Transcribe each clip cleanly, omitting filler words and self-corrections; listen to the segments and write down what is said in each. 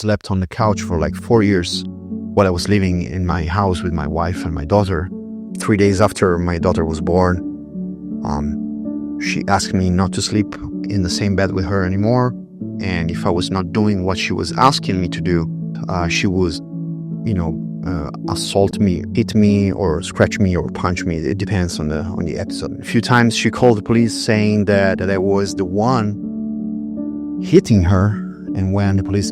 Slept on the couch for like 4 years while I was living in my house with my wife and my daughter. 3 days after my daughter was born, she asked me not to sleep in the same bed with her anymore. And if I was not doing what she was asking me to do, she would, assault me, hit me, or scratch me, or punch me. It depends on the episode. A few times she called the police saying that I was the one hitting her. And when the police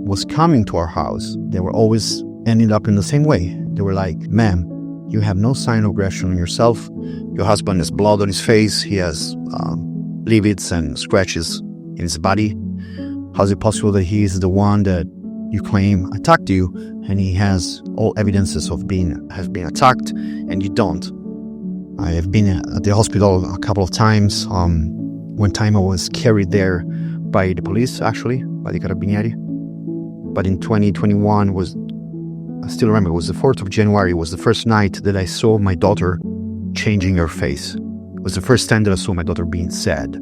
was coming to our house, they were always ending up in the same way. They were like, "Ma'am, you have no sign of aggression on yourself. Your husband has blood on his face. He has livids and scratches in his body. How is it possible that he is the one that you claim attacked you, and he has all evidences of have been attacked, and you don't?" I have been at the hospital a couple of times. One time I was carried there by the police, actually, by the Carabinieri. But in 2021 I still remember, it was the 4th of January, was the first night that I saw my daughter changing her face. It was the first time that I saw my daughter being sad.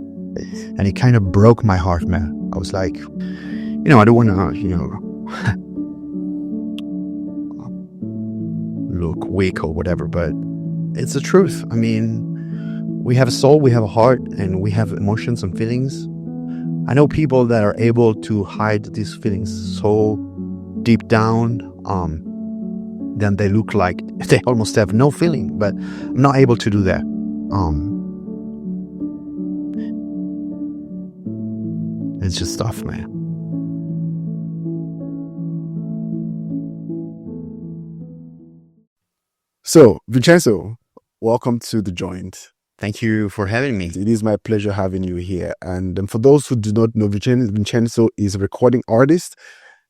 And it kind of broke my heart, man. I was like, I don't want to, look weak or whatever, but it's the truth. I mean, we have a soul, we have a heart, and we have emotions and feelings. I know people that are able to hide these feelings so deep down, then they look like they almost have no feeling, but I'm not able to do that. It's just tough, man. So, Vincenzo, welcome to The Joint. Thank you for having me. It is my pleasure having you here. And for those who do not know, Vincenzo is a recording artist.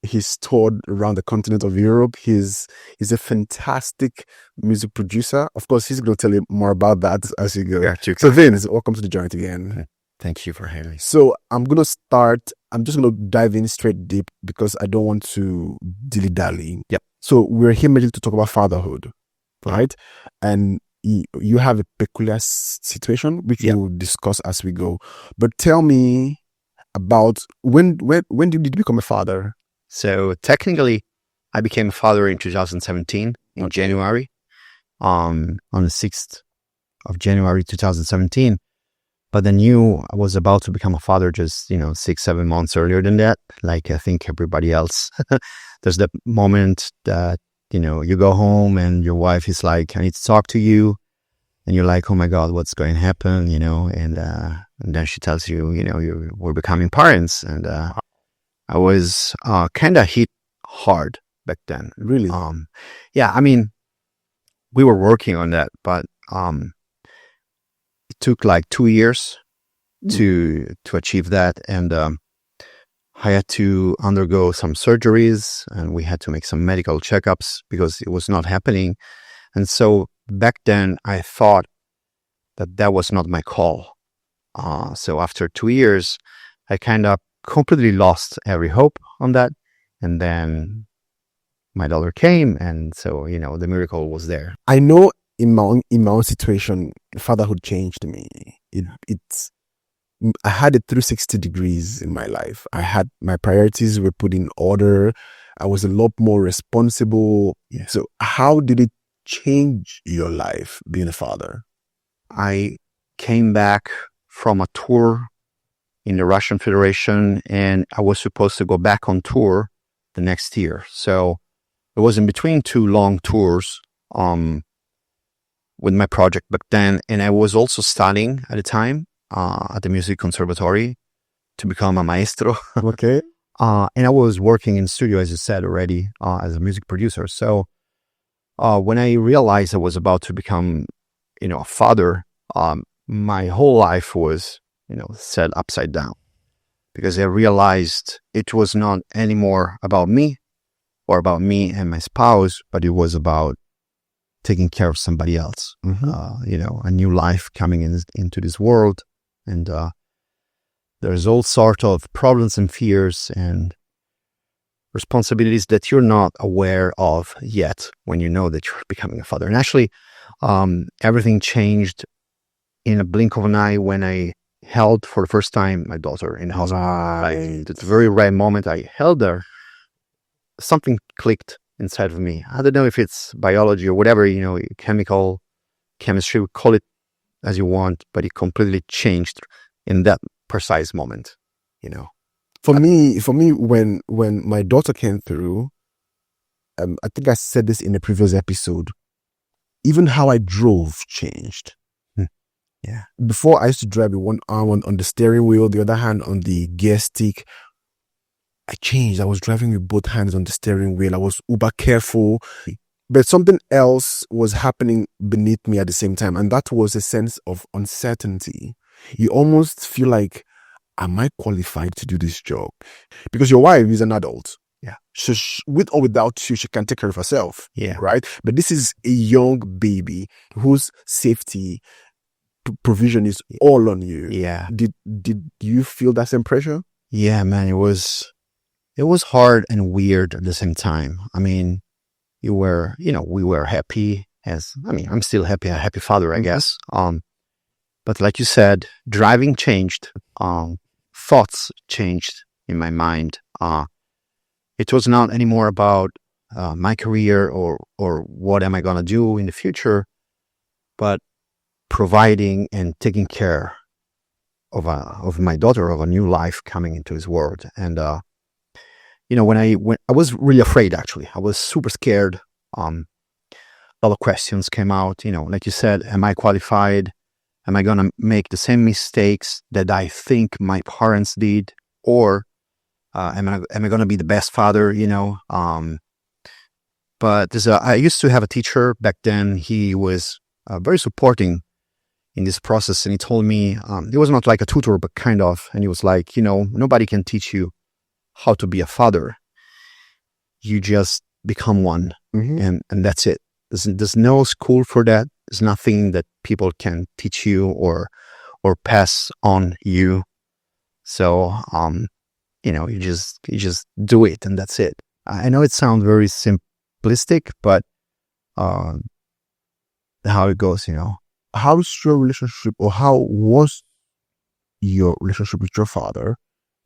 He's toured around the continent of Europe. He's a fantastic music producer. Of course, he's going to tell you more about that as you go. Yeah, so Vince, welcome to The Joint again. Thank you for having me. So I'm just going to dive in straight deep because I don't want to dilly-dally. Yep. So we're here mainly to talk about fatherhood, right? And you have a peculiar situation, which we'll discuss as we go. But tell me about when did you become a father? So technically, I became a father in 2017 in January, on the 6th of January 2017. But I knew I was about to become a father just 6-7 months earlier than that. Like I think everybody else, there's that moment that you go home and your wife is like, "I need to talk to you," and you're like, "Oh my God, what's going to happen?" And then she tells you, we're becoming parents, and I was kind of hit hard back then. Really? Yeah. I mean, we were working on that, but it took like 2 years to achieve that, and I had to undergo some surgeries, and we had to make some medical checkups because it was not happening. And so back then, I thought that was not my call. So after 2 years, I kind of completely lost every hope on that. And then my daughter came, and so the miracle was there. I know in my own situation, fatherhood changed me. I had it 360 degrees in my life. My priorities were put in order. I was a lot more responsible. Yeah. So how did it change your life being a father? I came back from a tour in the Russian Federation, and I was supposed to go back on tour the next year. So it was in between 2 long tours with my project back then. And I was also studying at the time at the music conservatory to become a maestro. Okay. And I was working in studio, as you said already, as a music producer. So when I realized I was about to become, a father, my whole life was, set upside down, because I realized it was not anymore about me or about me and my spouse, but it was about taking care of somebody else. Mm-hmm. A new life coming into this world. And there's all sort of problems and fears and responsibilities that you're not aware of yet when you know that you're becoming a father. And actually, everything changed in a blink of an eye when I held for the first time my daughter in the hospital. Right. At the very right moment I held her, something clicked inside of me. I don't know if it's biology or whatever, chemical, chemistry, call it as you want, but it completely changed in that precise moment, For me, when my daughter came through, I think I said this in a previous episode, even how I drove changed. Yeah. Before, I used to drive with one arm on the steering wheel, the other hand on the gear stick. I changed. I was driving with both hands on the steering wheel. I was uber careful. But something else was happening beneath me at the same time. And that was a sense of uncertainty. You almost feel like, am I qualified to do this job? Because your wife is an adult. Yeah. So with or without you, she can take care of herself. Yeah. Right? But this is a young baby whose safety provision is all on you. Yeah. Did you feel that same pressure? Yeah, man. It was hard and weird at the same time. I mean, we were happy I'm still happy, a happy father, I guess. But like you said, driving changed. Thoughts changed in my mind. It was not anymore about my career or what am I going to do in the future, but providing and taking care of my daughter, of a new life coming into this world. And, when I was really afraid, actually. I was super scared. A lot of questions came out, like you said, am I qualified? Am I going to make the same mistakes that I think my parents did? Or am I going to be the best father, But I used to have a teacher back then. He was very supporting in this process. And he told me, he was not like a tutor, but kind of. And he was like, nobody can teach you how to be a father. You just become one. Mm-hmm. And that's it. There's no school for that. There's nothing that people can teach you or pass on you. So, you just do it and that's it. I know it sounds very simplistic, but how it goes, How's your relationship, or how was your relationship with your father,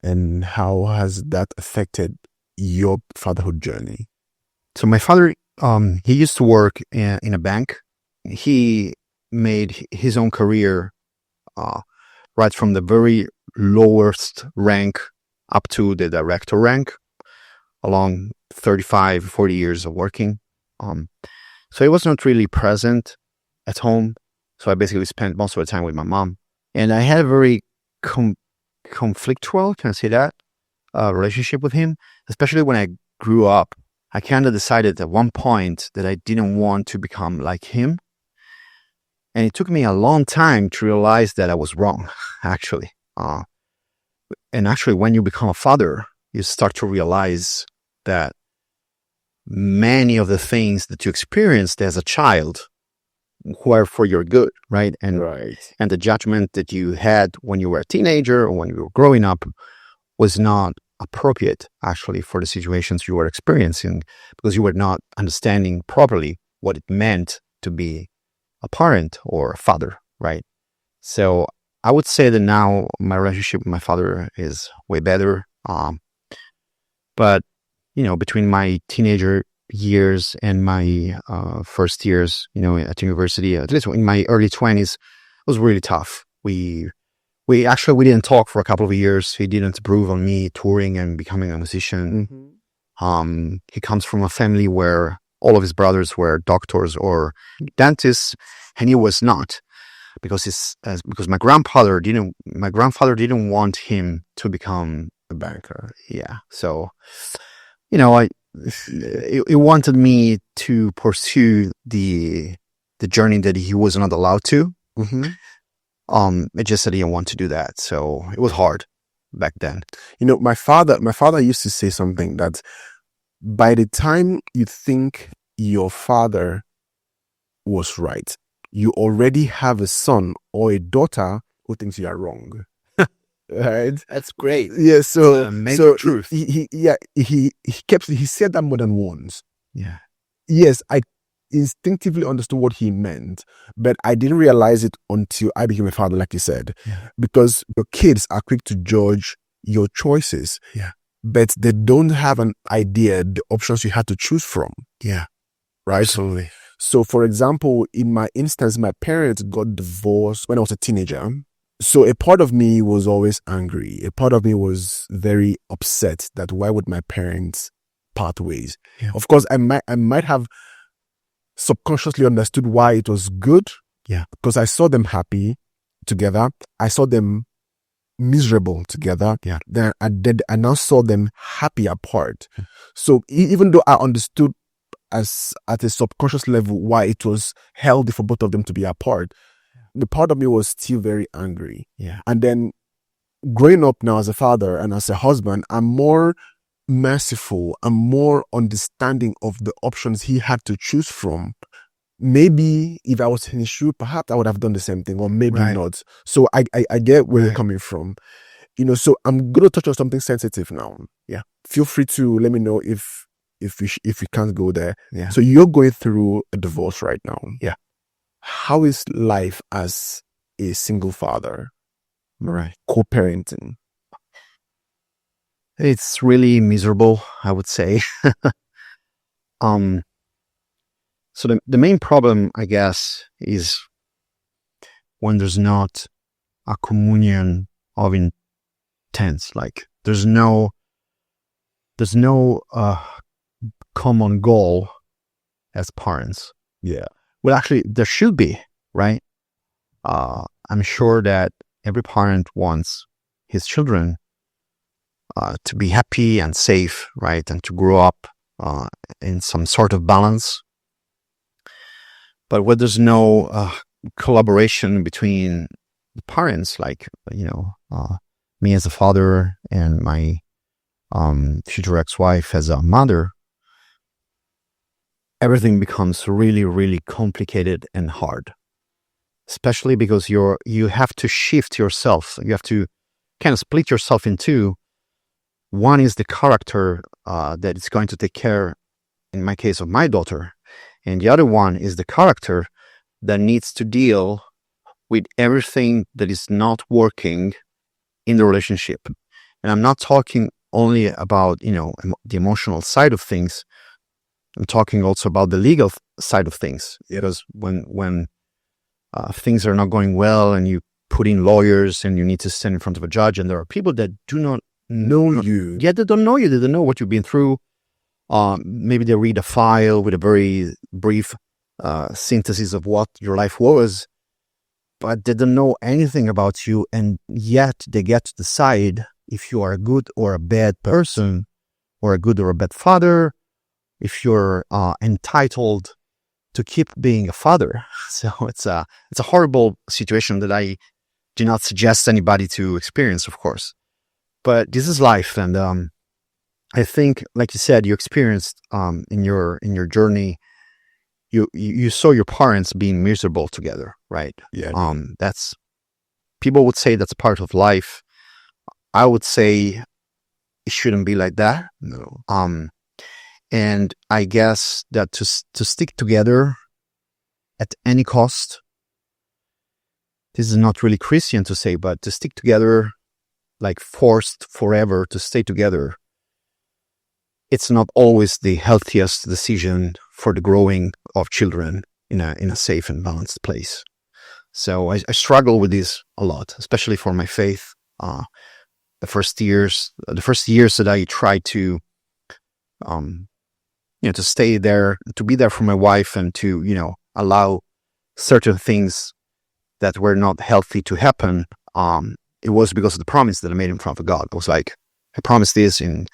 and how has that affected your fatherhood journey? So my father, he used to work in a bank. He made his own career right from the very lowest rank up to the director rank, along 35, 40 years of working. So he was not really present at home. So I basically spent most of the time with my mom. And I had a very conflictual, can I say that, relationship with him, especially when I grew up. I kind of decided at one point that I didn't want to become like him. And it took me a long time to realize that I was wrong, actually. And actually, when you become a father, you start to realize that many of the things that you experienced as a child were for your good, right? And the judgment that you had when you were a teenager or when you were growing up was not appropriate, actually, for the situations you were experiencing, because you were not understanding properly what it meant to be a parent or a father, right? So I would say that now my relationship with my father is way better. But, between my teenager years and my first years, at university, at least in my early 20s, it was really tough. We didn't talk for a couple of years. He didn't approve on me touring and becoming a musician. Mm-hmm. He comes from a family where all of his brothers were doctors or dentists, and he was not, because my grandfather didn't want him to become a banker. Yeah. So, it wanted me to pursue the journey that he was not allowed to. Mm-hmm. It just said he didn't want to do that. So it was hard back then. My father used to say something that by the time you think your father was right, you already have a son or a daughter who thinks you are wrong. Right? That's great. Yeah. So truth. He said that more than once. Yeah. Yes, I instinctively understood what he meant, but I didn't realize it until I became a father, like you said, because your kids are quick to judge your choices. Yeah. but they don't have an idea the options you had to choose from. Yeah. Right? Absolutely. So, for example, in my instance, my parents got divorced when I was a teenager. So a part of me was always angry. A part of me was very upset that why would my parents part ways? Yeah. Of course, I might have subconsciously understood why it was good. Yeah. Because I saw them happy together. I saw them miserable together. Yeah. Then I now saw them happy apart. So even though I understood as at a subconscious level why it was healthy for both of them to be apart, the part of me was still very angry. Yeah. And then growing up now as a father and as a husband, I'm more merciful. I'm more understanding of the options he had to choose from. Maybe if I was in his shoe, perhaps I would have done the same thing, or maybe not. So I get where you're coming from. So I'm going to touch on something sensitive now. Yeah. Feel free to let me know if we can't go there. Yeah. So you're going through a divorce right now. Yeah. How is life as a single father? Right. Co-parenting. It's really miserable, I would say. So the main problem, I guess, is when there's not a communion of intents. Like there's no common goal as parents. Yeah. Well, actually, there should be, right? I'm sure that every parent wants his children to be happy and safe, right? And to grow up in some sort of balance. But where there's no collaboration between the parents, like, me as a father and my future ex-wife as a mother, everything becomes really, really complicated and hard. Especially because you have to shift yourself. You have to kind of split yourself in two. One is the character that is going to take care, in my case, of my daughter. And the other one is the character that needs to deal with everything that is not working in the relationship. And I'm not talking only about, the emotional side of things. I'm talking also about the legal side of things. Because when things are not going well and you put in lawyers and you need to stand in front of a judge and there are people that do not know you. Yeah, they don't know you. They don't know what you've been through. Maybe they read a file with a very brief synthesis of what your life was, but they don't know anything about you, and yet they get to decide if you are a good or a bad person, or a good or a bad father, if you're entitled to keep being a father. So it's a horrible situation that I do not suggest anybody to experience, of course. But this is life, and I think, like you said, you experienced in your journey, you saw your parents being miserable together, right? Yeah. That's, people would say that's part of life. I would say it shouldn't be like that. No. And I guess that to stick together at any cost, this is not really Christian to say, but to stick together, like forced forever to stay together, it's not always the healthiest decision for the growing of children in a safe and balanced place. So I struggle with this a lot, especially for my faith. The first years that I tried to, to stay there, to be there for my wife, and to, allow certain things that were not healthy to happen. It was because of the promise that I made in front of God. I was like, I promise this in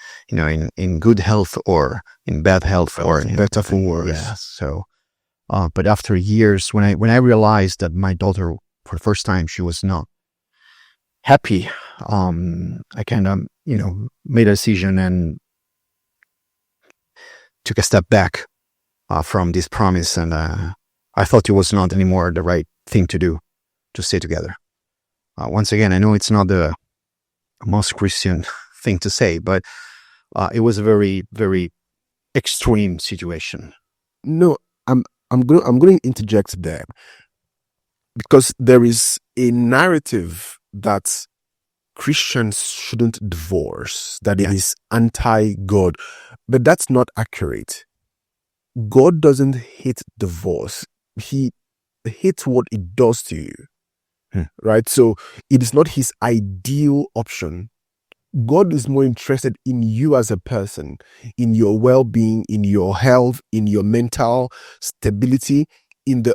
good health or in bad health, or better for worse. Yeah. So, but after years, when I realized that my daughter, for the first time, she was not happy, I kind of, made a decision and took a step back from this promise. And I thought it was not anymore the right thing to do, to stay together. Once again, I know it's not the most Christian thing to say, but it was a very, very extreme situation. No, I'm going to interject there, because there is a narrative that Christians shouldn't divorce, that it is anti-God. But that's not accurate. God doesn't hate divorce. He hates what it does to you. Right? So it is not his ideal option. God is more interested in you as a person, in your well-being, in your health, in your mental stability, in the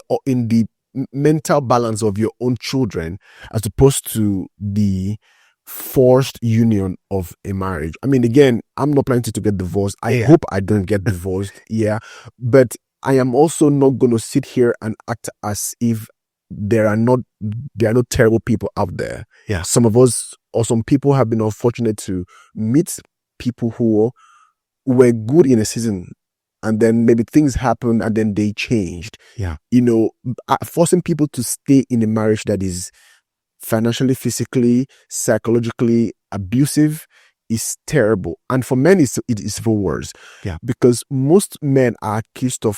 mental balance of your own children, as opposed to the forced union of a marriage. I mean, again, I'm not planning to get divorced. I hope I don't get divorced. But I am also not going to sit here and act as if there are not terrible people out there. Some of us, or some people, have been unfortunate to meet people who were good in a season, and then maybe things happened and then they changed. Forcing people to stay in a marriage that is financially, physically, psychologically abusive is terrible. And for men, it is even worse. Because most men are accused of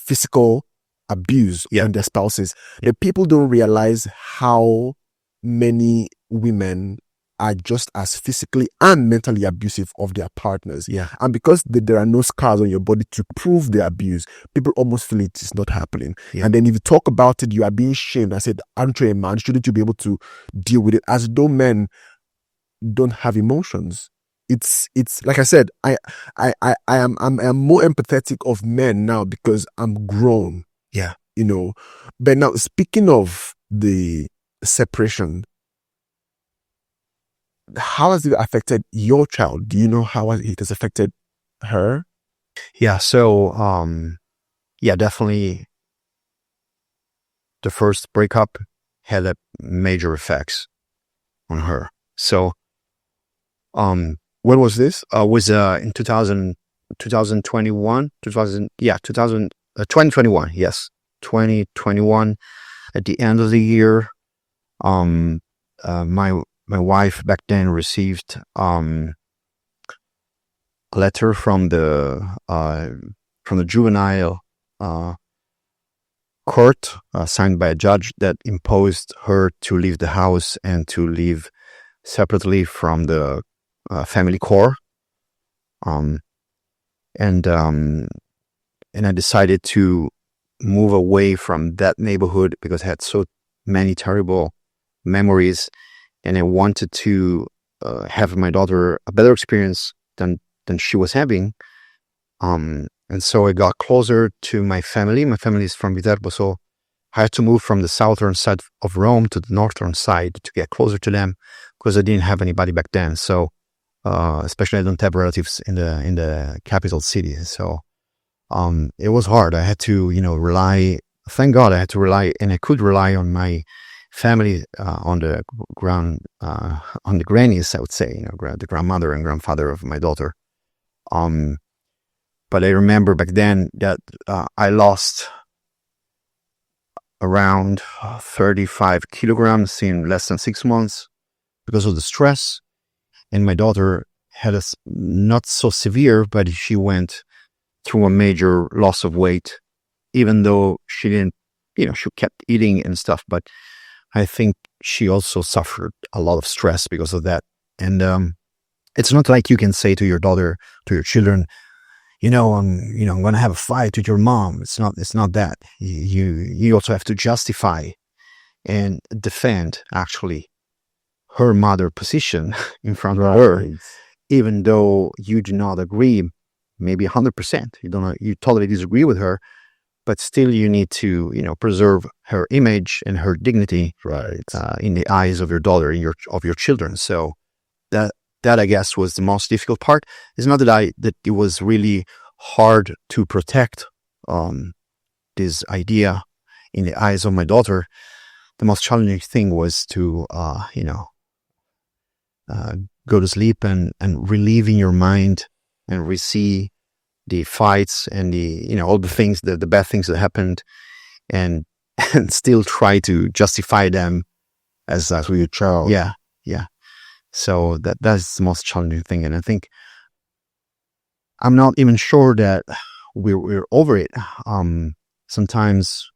physical abuse on their spouses. The people don't realize how many women are just as physically and mentally abusive of their partners. And because there are no scars on your body to prove the abuse, people almost feel it is not happening. And then if you talk about it, you are being shamed. I said, aren't you a man? Shouldn't you be able to deal with it? As though men don't have emotions. It's like I said, I'm more empathetic of men now because I'm grown. But now, speaking of the separation, how has it affected your child? Do you know how it has affected her? So definitely the first breakup had a major effects on her. So when was this? Was in 2021, 2021, yes. 2021, at the end of the year, my wife back then received a letter from the juvenile court, signed by a judge, that imposed her to leave the house and to live separately from the family core. And I decided to move away from that neighborhood because I had so many terrible memories, and I wanted to have my daughter a better experience than she was having. And so I got closer to my family. My family is from Viterbo, so I had to move from the southern side of Rome to the northern side to get closer to them, because I didn't have anybody back then. So especially I don't have relatives in the capital city. So it was hard. I had to, rely. Thank God I had to rely, and I could rely on my family, on the grannies, I would say, the grandmother and grandfather of my daughter. But I remember back then that I lost around 35 kilograms in less than 6 months because of the stress. And my daughter had a not so severe, but she went through a major loss of weight, even though she didn't, she kept eating and stuff. But I think she also suffered a lot of stress because of that. And it's not like you can say to your daughter, to your children, I'm going to have a fight with your mom. It's not that. You also have to justify and defend, actually, her mother position in front of her, even though you do not agree, maybe 100%. You totally disagree with her, but still you need to, preserve her image and her dignity, in the eyes of your daughter and of your children. So that I guess was the most difficult part. It's not that it was really hard to protect this idea in the eyes of my daughter. The most challenging thing was to go to sleep and relieve in your mind and re-see the fights and the all the things, the bad things that happened, and still try to justify them as with your child. Yeah. So that's the most challenging thing, and I think I'm not even sure that we're over it. Sometimes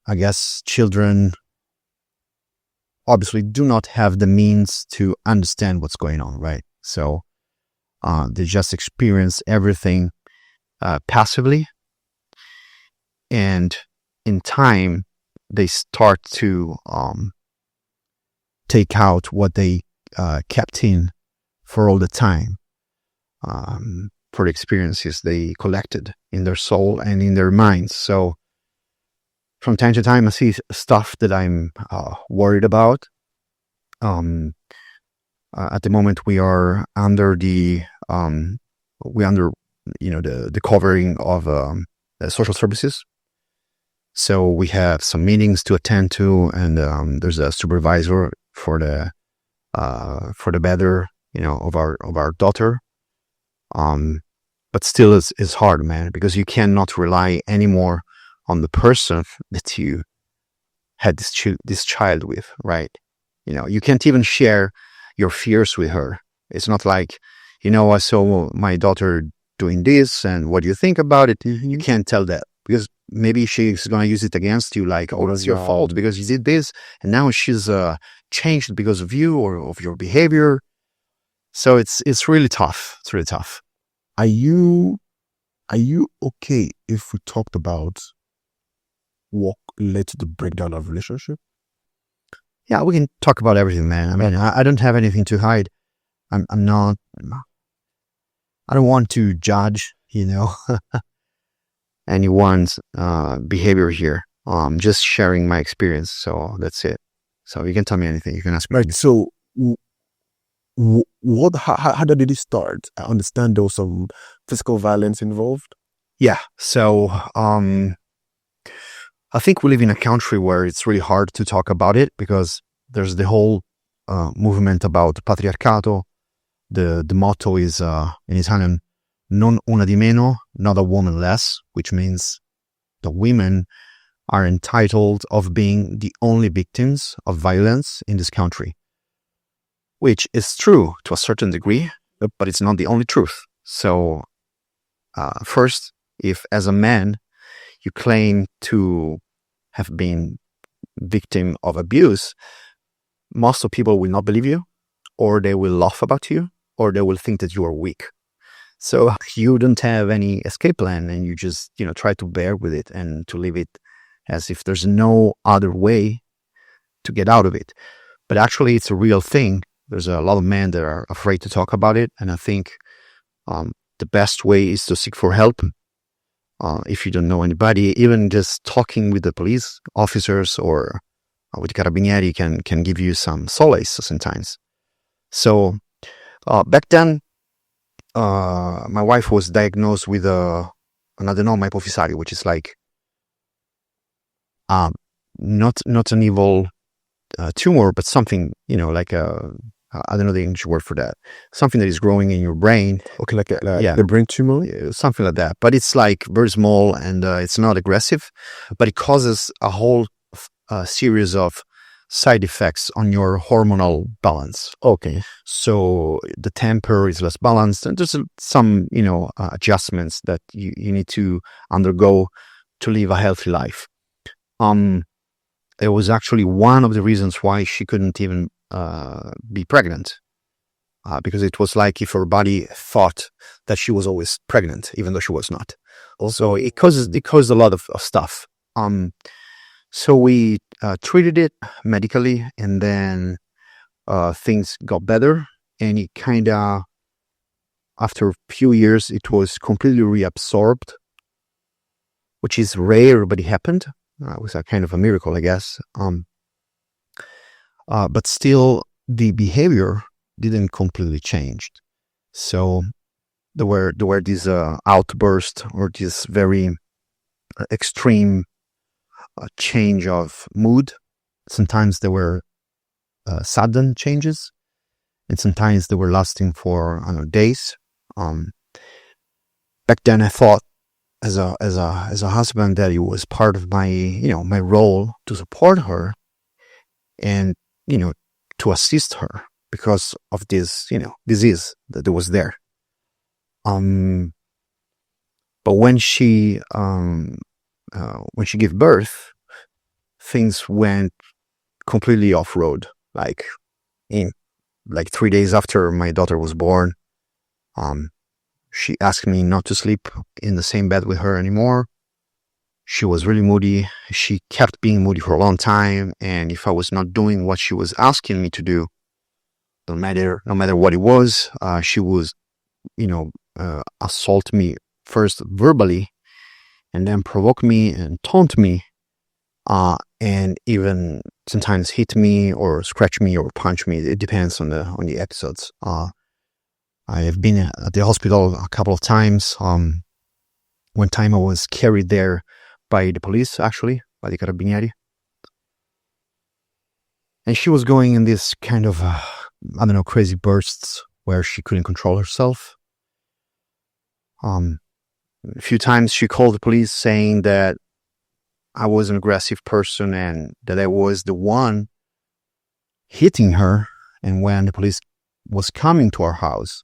I guess children obviously do not have the means to understand what's going on, right? So they just experience everything passively, and in time they start to take out what they kept in for all the time, for the experiences they collected in their soul and in their minds. So from time to time I see stuff that I'm worried about. At the moment we are under the the covering of social services. So we have some meetings to attend to, and there's a supervisor for the better, of our daughter. But still, it's hard, man, because you cannot rely anymore on the person that you had this child with, right? You can't even share your fears with her. It's not like, I saw my daughter doing this, and what do you think about it? You can't tell that, because maybe she's going to use it against you, like, oh, it's your fault because you did this, and now she's changed because of you or of your behavior. So it's really tough. It's really tough. Are you okay if we talked about what led to the breakdown of relationship? Yeah, we can talk about everything, man. I mean, I don't have anything to hide. I don't want to judge, anyone's behavior here. I'm just sharing my experience. So that's it. So you can tell me anything. You can ask me. Right. So how did it start? I understand there was some physical violence involved. Yeah. So I think we live in a country where it's really hard to talk about it, because there's the whole movement about patriarcato. The motto is in Italian, non una di meno, not a woman less, which means the women are entitled of being the only victims of violence in this country, which is true to a certain degree, but it's not the only truth. So first, if as a man you claim to have been victim of abuse, most of people will not believe you, or they will laugh about you, or they will think that you are weak. So you don't have any escape plan, and you just, try to bear with it and to live it as if there's no other way to get out of it. But actually, it's a real thing. There's a lot of men that are afraid to talk about it, and I think the best way is to seek for help. If you don't know anybody, even just talking with the police officers or with carabinieri can give you some solace sometimes. So back then, my wife was diagnosed with an adenoma hypophysario, which is like not an evil tumor, but something, like I don't know the English word for that. Something that is growing in your brain. Okay, like the brain tumor? Yeah, something like that. But it's like very small, and it's not aggressive, but it causes a whole series of side effects on your hormonal balance. Okay. So the temper is less balanced, and there's some, adjustments that you need to undergo to live a healthy life. It was actually one of the reasons why she couldn't even be pregnant, because it was like if her body thought that she was always pregnant, even though she was not. Also, it caused a lot of stuff. So we treated it medically, and then things got better, and it kind of, after a few years, it was completely reabsorbed, which is rare, but it happened. It was a kind of a miracle, I guess. But still, the behavior didn't completely change. So there were these outbursts, or this very extreme change of mood. Sometimes there were sudden changes, and sometimes they were lasting for, I don't know, days. Back then, I thought, as a husband, that it was part of my my role to support her, and to assist her because of this disease that was there. But when she gave birth, things went completely off road. like in 3 days after my daughter was born. She asked me not to sleep in the same bed with her anymore. She was really moody. She kept being moody for a long time, and if I was not doing what she was asking me to do, no matter what it was, she was, assault me first verbally, and then provoke me and taunt me, and even sometimes hit me or scratch me or punch me. It depends on the episodes. I have been at the hospital a couple of times. One time I was carried there by the police, actually, by the carabinieri. And she was going in this kind of, crazy bursts where she couldn't control herself. A few times she called the police saying that I was an aggressive person and that I was the one hitting her. And when the police was coming to our house,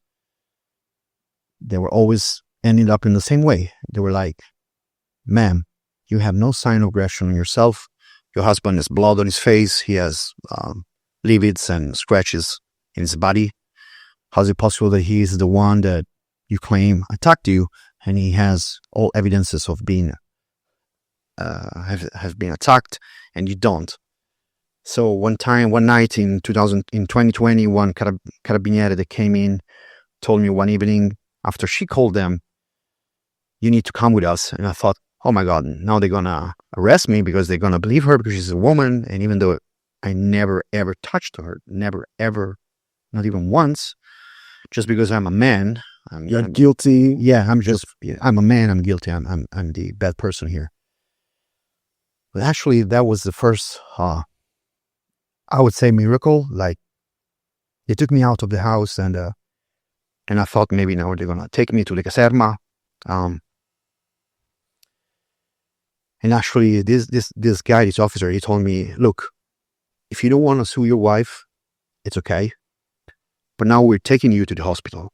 they were always ending up in the same way. They were like, "Ma'am, you have no sign of aggression on yourself. Your husband has blood on his face. He has livids and scratches in his body. How is it possible that he is the one that you claim attacked you, and he has all evidences of being have been attacked, and you don't?" So one night in 2020, one carabinieri that came in told me one evening after she called them, "You need to come with us." And I thought, oh my God, now they're gonna arrest me because they're gonna believe her because she's a woman. And even though I never ever touched her, never ever, not even once, just because I'm a man, I'm guilty. Yeah, I'm a man. I'm guilty. I'm the bad person here. But actually, that was the first, I would say, miracle. Like, they took me out of the house, and I thought maybe now they're gonna take me to the caserma. And actually, this guy, this officer, he told me, "Look, if you don't want to sue your wife, it's okay. But now we're taking you to the hospital."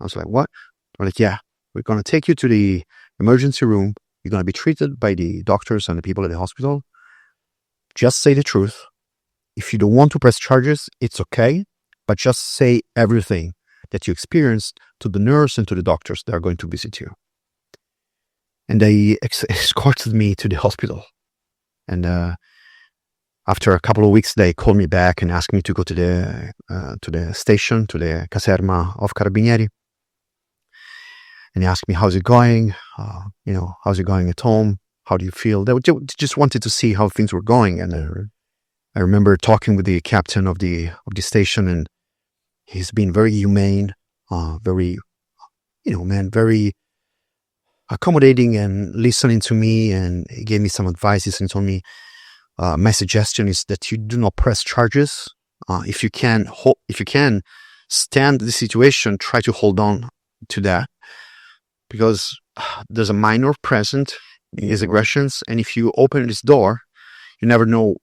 I was like, "What?" They're like, "Yeah, we're going to take you to the emergency room. You're going to be treated by the doctors and the people at the hospital. Just say the truth. If you don't want to press charges, it's okay. But just say everything that you experienced to the nurse and to the doctors that are going to visit you." And they escorted me to the hospital. And after a couple of weeks, they called me back and asked me to go to the station, to the caserma of Carabinieri. And they asked me, "How's it going? How's it going at home? How do you feel?" They just wanted to see how things were going. And I remember talking with the captain of the station, and he's been very humane, very, very accommodating and listening to me, and he gave me some advices and told me, my suggestion is that you do not press charges. If you can stand the situation, try to hold on to that, because there's a minor present in his aggressions, and if you open this door, you never know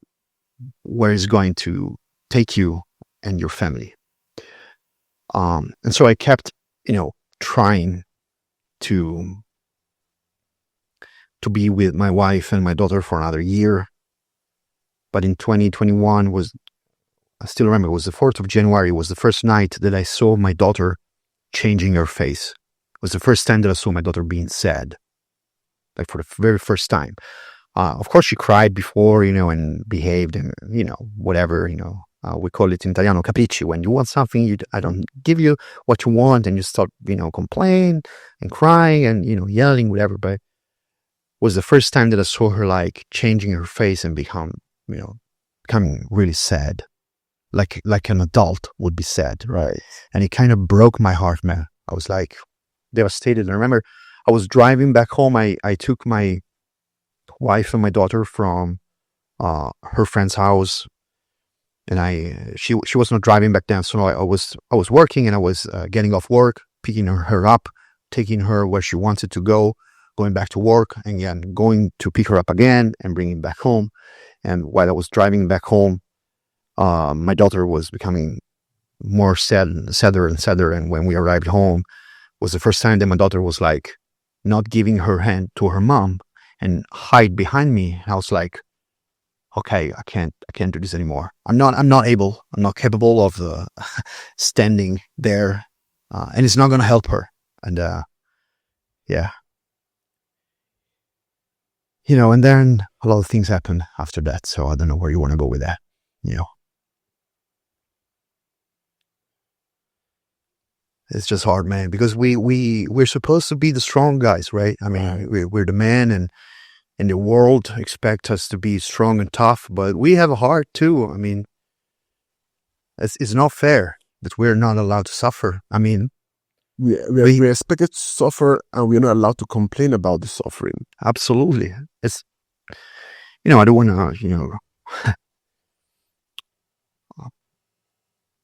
where it's going to take you and your family. And so I kept, trying to be with my wife and my daughter for another year. But in 2021 I still remember, it was the 4th of January, was the first night that I saw my daughter changing her face. It was the first time that I saw my daughter being sad, like for the very first time. Of course, she cried before, and behaved, and, whatever, we call it in Italiano, capricci. When you want something, I don't give you what you want, and you start, complain and crying and, yelling, whatever. But it was the first time that I saw her like changing her face and becoming really sad, like an adult would be sad. Right. And it kind of broke my heart, man. I was like devastated. I remember I was driving back home. I took my wife and my daughter from her friend's house, and she was not driving back then, so I was working, and I was getting off work, picking her up, taking her where she wanted to go, going back to work, and again going to pick her up again and bringing back home. And while I was driving back home, my daughter was becoming more sadder and sadder. And when we arrived home, was the first time that my daughter was like not giving her hand to her mom and hide behind me. And I was like, okay, I can't do this anymore. I'm not capable of standing there, and it's not going to help her. And yeah, and then a lot of things happen after that. So I don't know where you want to go with that. It's just hard, man, because we're supposed to be the strong guys, right? I mean, we're the men, and the world expects us to be strong and tough, but we have a heart too. I mean, it's not fair that we're not allowed to suffer. I mean, we're expected to suffer, and we're not allowed to complain about the suffering. Absolutely. It's, I don't want to,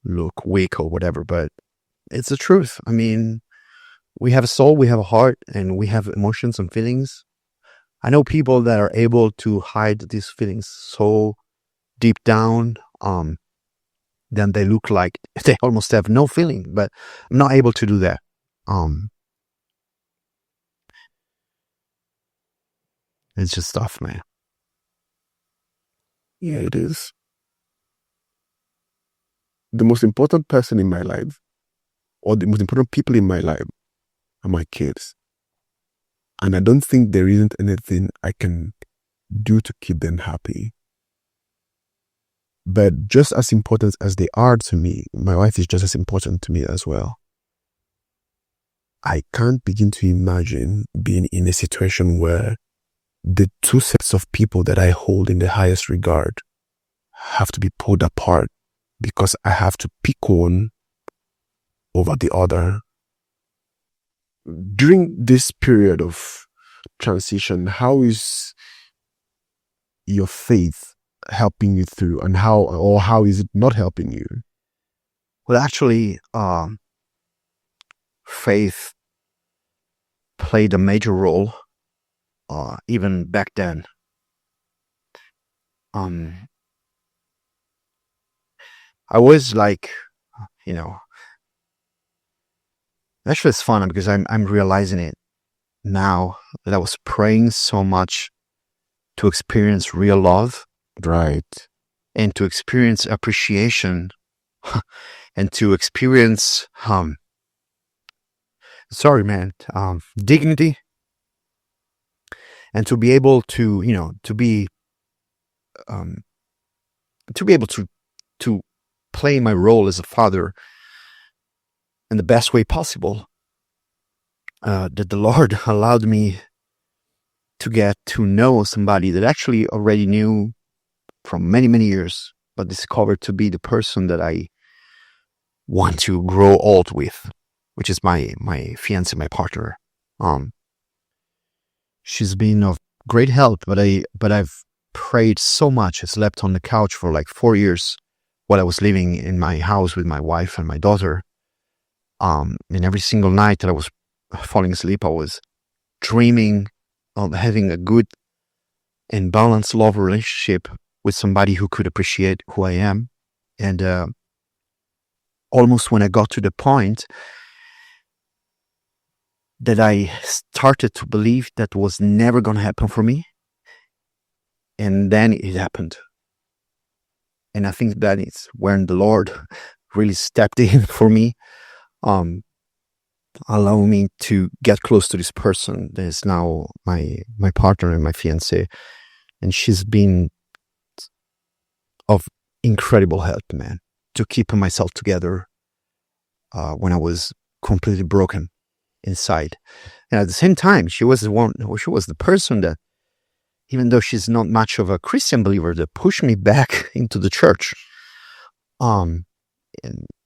look weak or whatever, but it's the truth. I mean, we have a soul, we have a heart, and we have emotions and feelings. I know people that are able to hide these feelings so deep down, then they look like they almost have no feeling, but I'm not able to do that. It's just tough, man. Yeah, it is. The most important person in my life, or the most important people in my life, are my kids. And I don't think there isn't anything I can do to keep them happy. But just as important as they are to me, my wife is just as important to me as well. I can't begin to imagine being in a situation where the two sets of people that I hold in the highest regard have to be pulled apart because I have to pick one over the other. During this period of transition, how is your faith helping you through, and how is it not helping you? Well, actually, faith played a major role, even back then. I was like, actually it's fun because I'm realizing it now that I was praying so much to experience real love. Right. And to experience appreciation and to experience, dignity, and to be able to, to be able to play my role as a father in the best way possible, that the Lord allowed me to get to know somebody that actually already knew from many, many years, but discovered to be the person that I want to grow old with, which is my fiancée, my partner. She's been of great help, but I've prayed so much. I slept on the couch for like 4 years while I was living in my house with my wife and my daughter. And every single night that I was falling asleep, I was dreaming of having a good and balanced love relationship with somebody who could appreciate who I am. And almost when I got to the point that I started to believe that was never going to happen for me, and then it happened. And I think that is when the Lord really stepped in for me, allowing me to get close to this person that is now my partner and my fiancée. And she's been of incredible help, man, to keep myself together when I was completely broken inside. And at the same time, she was the person that, even though she's not much of a Christian believer, that pushed me back into the church. And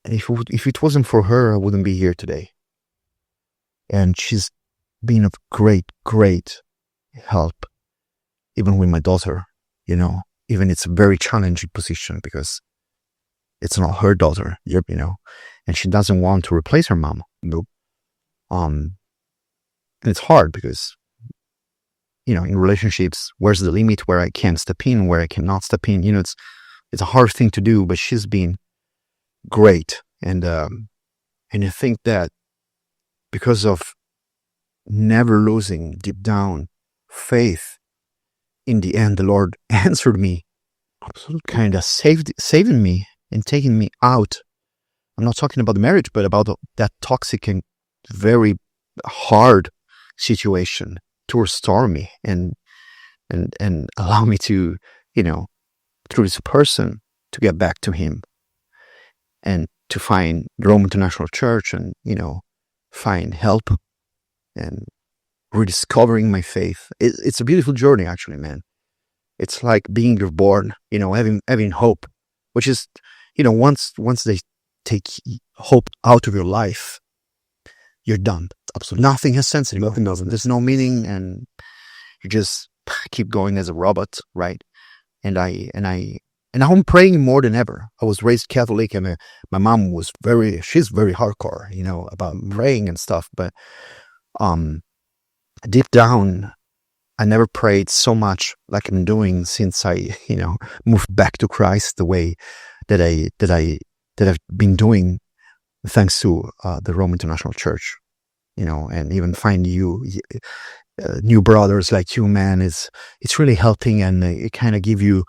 if it wasn't for her, I wouldn't be here today. And she's been of great, great help, even with my daughter, even it's a very challenging position because it's not her daughter, and she doesn't want to replace her mom. Nope. And it's hard because, in relationships, where's the limit where I can step in, where I cannot step in? It's a hard thing to do, but she's been great. And I think that because of never losing deep down faith, in the end, the Lord answered me Absolutely. kind of saving me and taking me out. I'm not talking about the marriage, but about that toxic and very hard situation to restore me and allow me to, through this person, to get back to him and to find the Rome International Church and, find help and rediscovering my faith. It's a beautiful journey, actually, man. It's like being reborn, having hope, which is, once they take hope out of your life, you're done. Absolutely. Nothing has sense anymore. Nothing doesn't. There's no meaning, and you just keep going as a robot, right? And I'm praying more than ever. I was raised Catholic, and my mom she's very hardcore, about praying and stuff. But deep down, I never prayed so much like I'm doing since I, moved back to Christ the way that I've been doing, thanks to the Rome International Church, and even find new brothers like you, man. It's really helping, and it kind of give you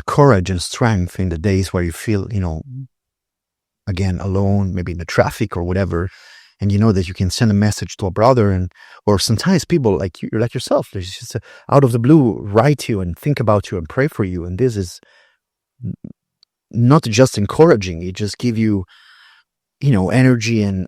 courage and strength in the days where you feel, again, alone, maybe in the traffic or whatever. And you know that you can send a message to a brother, or sometimes people like yourself, they just out of the blue write you and think about you and pray for you. And this is not just encouraging; it just give you, energy and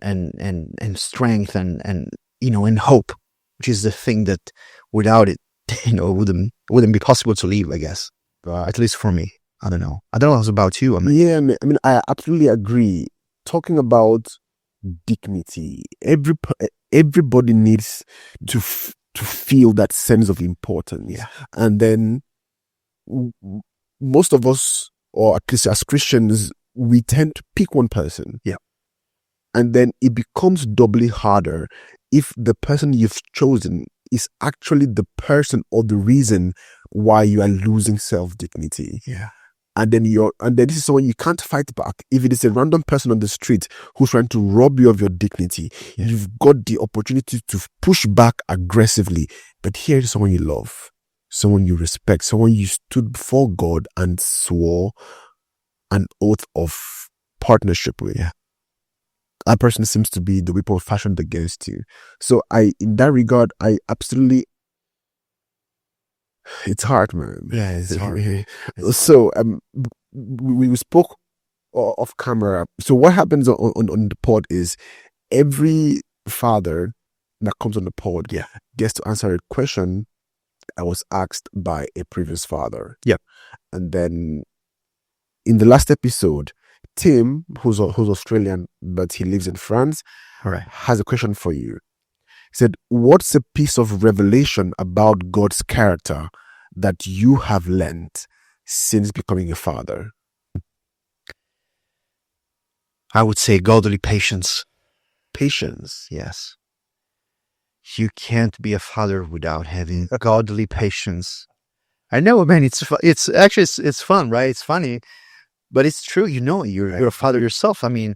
strength and and hope, which is the thing that without it, wouldn't be possible to live, I guess. At least for me, I don't know. I don't know how about you. I absolutely agree. Talking about dignity, everybody needs to feel that sense of importance. Yeah. And then most of us, or at least as Christians, we tend to pick one person. Yeah. And then it becomes doubly harder if the person you've chosen is actually the person or the reason why you are losing self-dignity. Yeah. And then this is someone you can't fight back. If it is a random person on the street who's trying to rob you of your dignity, you've got the opportunity to push back aggressively. But here is someone you love, someone you respect, someone you stood before God and swore an oath of partnership with. Yeah. That person seems to be the weapon fashioned against you. So in that regard, I absolutely. It's hard, man. Yeah, it's hard. So we spoke off camera. So what happens on the pod is every father that comes on the pod gets to answer a question that was asked by a previous father. Yep. And then in the last episode, Tim, who's Australian but he lives in France, has a question for you. He said, what's a piece of revelation about God's character that you have learned since becoming a father? I would say godly patience. Patience. Yes. You can't be a father without having godly patience. I know, man. It's actually fun, right? It's funny, but it's true. You're a father yourself. I mean,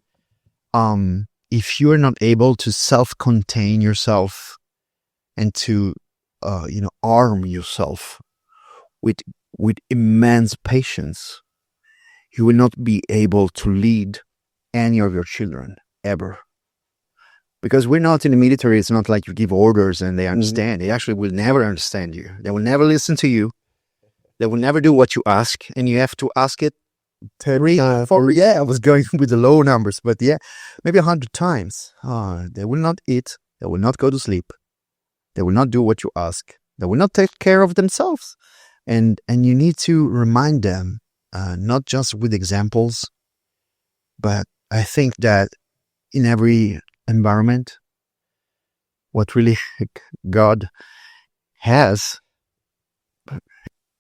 if you're not able to self-contain yourself and to, arm yourself with immense patience, you will not be able to lead any of your children ever. Because we're not in the military. It's not like you give orders and they understand. They actually will never understand you. They will never listen to you. They will never do what you ask, and you have to ask it 3, 4. Yeah, I was going with the low numbers, but maybe 100 times. They will not eat. They will not go to sleep. They will not do what you ask. They will not take care of themselves. And you need to remind them, not just with examples, but I think that in every environment, what really God has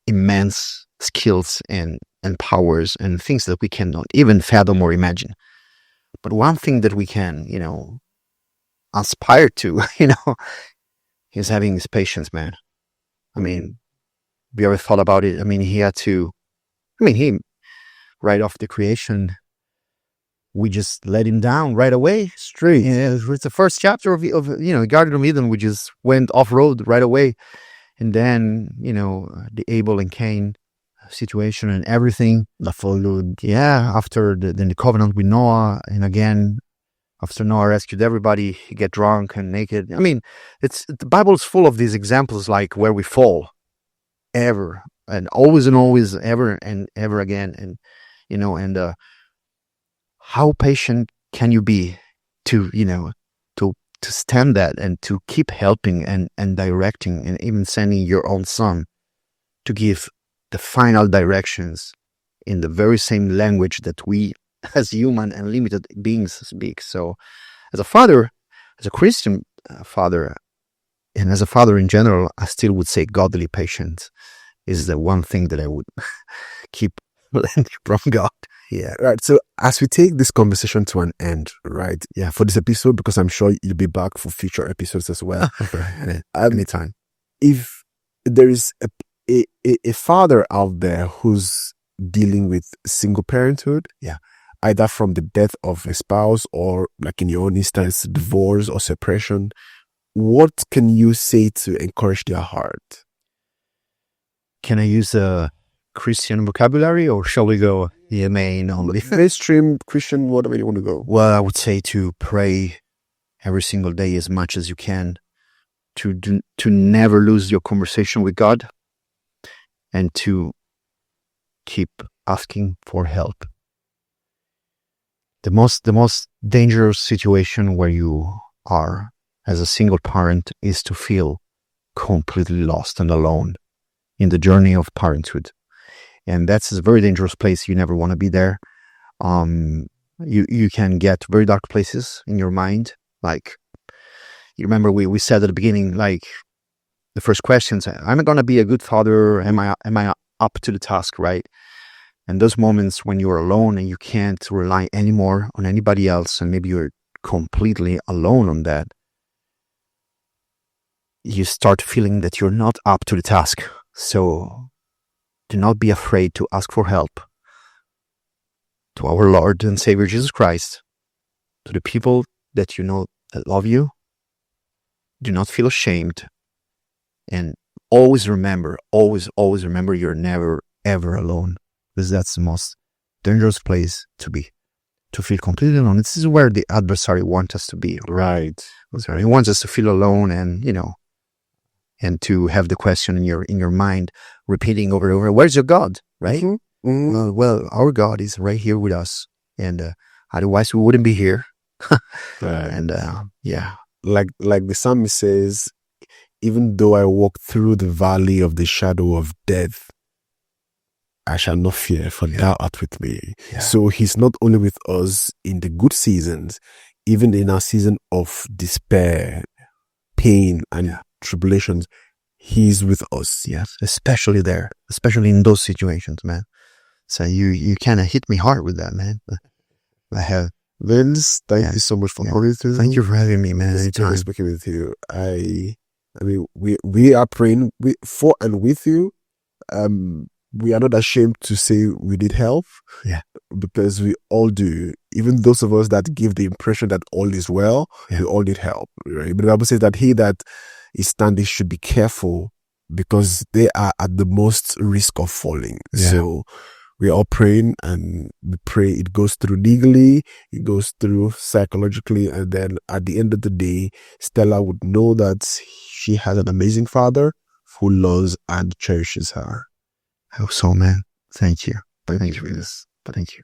immense skills and powers and things that we cannot even fathom or imagine. But one thing that we can, aspire to, is having his patience, man. I mean, have you ever thought about it? I mean, he right off the creation, we just let him down right away. Straight. Yeah, it's the first chapter of Garden of Eden. We just went off road right away, and then the Abel and Cain situation and everything that followed. Yeah, after the covenant with Noah, and again, after Noah rescued everybody, he get drunk and naked. I mean, the Bible's full of these examples, like where we fall, ever and always, ever and ever again, and and how patient can you be to to stand that and to keep helping and directing and even sending your own son to give the final directions in the very same language that we as human and limited beings speak. So as a father, as a Christian father, and as a father in general, I still would say godly patience is the one thing that I would keep learning from God. Yeah, right. So as we take this conversation to an end, right? Yeah, for this episode, because I'm sure you'll be back for future episodes as well. Anytime. If there is a father out there who's dealing with single parenthood, yeah, either from the death of a spouse or, like in your own instance, divorce or separation, what can you say to encourage their heart? Can I use a Christian vocabulary, or shall we go main only? Mainstream Christian, whatever you want to go. Well, I would say to pray every single day as much as you can, to never lose your conversation with God, and to keep asking for help. The most dangerous situation where you are as a single parent is to feel completely lost and alone in the journey of parenthood. And that's a very dangerous place. You never want to be there. You can get very dark places in your mind. Like, you remember we said at the beginning, like the first questions, am I going to be a good father? Am I up to the task, right? And those moments when you're alone and you can't rely anymore on anybody else, and maybe you're completely alone on that, you start feeling that you're not up to the task. So do not be afraid to ask for help to our Lord and Savior Jesus Christ, to the people that you know that love you. Do not feel ashamed. And always remember you're never, ever alone. Because that's the most dangerous place to be. To feel completely alone. This is where the adversary wants us to be. Right. So he wants us to feel alone, and and to have the question in your mind repeating over and over, where's your God? Right? Mm-hmm. Mm-hmm. Well, our God is right here with us, and otherwise we wouldn't be here. Right. And yeah, like the psalmist says, even though I walk through the valley of the shadow of death, I shall not fear, for thou art with me. Yeah. So he's not only with us in the good seasons, even in our season of despair, pain, and tribulations, he's with us. Yes, especially there, especially in those situations, man. So you kind of hit me hard with that, man. I have. Vince, thank you so much for coming through. Thank you for having me, man. Anytime. Speaking with you. I mean, we are praying for and with you. We are not ashamed to say we need help. Yeah. Because we all do. Even those of us that give the impression that all is well, we all need help. Right? But the Bible says that he that is standing should be careful, because they are at the most risk of falling. Yeah. So we are all praying, and we pray it goes through legally, it goes through psychologically, and then at the end of the day, Stella would know that she has an amazing father who loves and cherishes her. I hope so, man. Thank you. Thank you for this. Thank you.